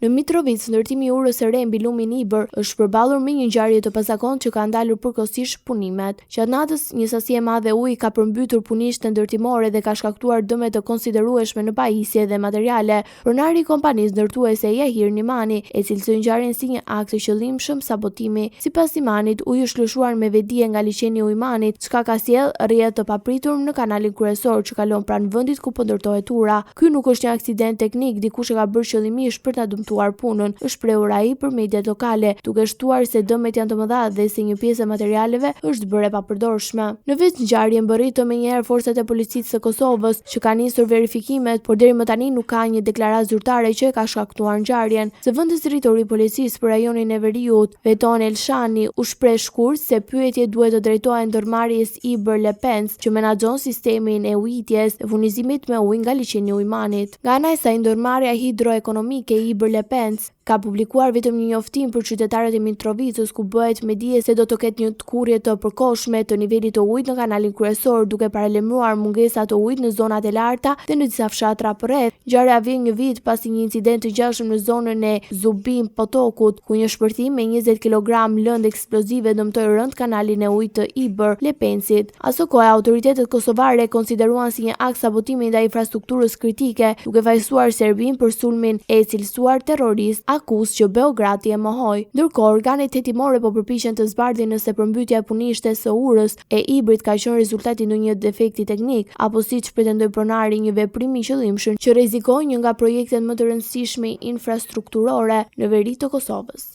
Në Mitrovic, ndërtimi i urës së re mbi lumin Ibër është përballur me një ngjarje të posaçëkonte që ka ndalur përkohësisht punimet. Gjatë natës, një sasi e madhe uji ka përmbytur punishtë ndërtimore dhe ka shkaktuar dëme të konsiderueshme në pajisje dhe materiale. Pronari i kompanisë ndërtuese Jahir Nimani e cilësoi ngjarjen si një akt i qëllimshëm sabotimi. Sipas Nimanit, uji është lëshuar me vedije nga liçeni i Ujmanit, çka ka sjell rrjedhë të papritur në kanalin kryesor që kalon pranë vendit ku po ndërtohet ura. Ky nuk është një aksident teknik, dikush e ka bërë qëllimisht për ta dëmtuar punën, është shprehur ai për mediat lokale, duke shtuar se dëmet janë të mëdha dhe se një pjesë e materialeve është bërë e papërdorshme. Në vetë ngjarjen bërritën menjëherë forcat e policisë së Kosovës, që kanë nisur verifikimet, por deri më tani nuk ka një deklaratë zyrtare që e ka shkaktuar ngjarjen. Zëvendës drejtori i policisë për rajonin e Veriut, Veton Elshani, u shpreh shkurt se pyetje duhet të drejtohen ndërmarrjes Ibër Lepens, që menaxhon sistemin e ujitjes dhe furnizimit me ujë nga liçeni i Ujmanit. Nga ana e saj, ndërmarrja hidroekonomike e Ibër Lepens ka publikuar vetëm një njoftim për qytetarët e Mitrovicës ku bëhet me dije se do të ketë një tkurrje të përkohshme të nivelit të ujit në kanalin kryesor, duke paralajmëruar mungesa të ujit në zonat e larta dhe në disa fshatra përreth. Ngjarja vjen një vit pasi një incident të gjashëm në zonën e Zubin Potokut, ku një shpërthim me 20 kg lëndë eksplozive dëmtoi rënd kanalin e ujit të Ibër Lepensit. Aso kohë autoritetet kosovare konsideruan si një akt sabotimi ndaj infrastrukturës kritike, duke vajsuar Serbinë për sulmin e cilësuar terrorist, akuzë që Beogradi e mohoi. Ndërkohë, organet hetimore po përpiqen të zbardhin nëse përmbytja e punishtes së urës e Ibrit ka qenë rezultati në një defekti teknik, apo siç pretendoi pronari një veprim i qëllimshëm që rrezikoi një nga projektet më të rëndësishme infrastrukturore në veri të Kosovës.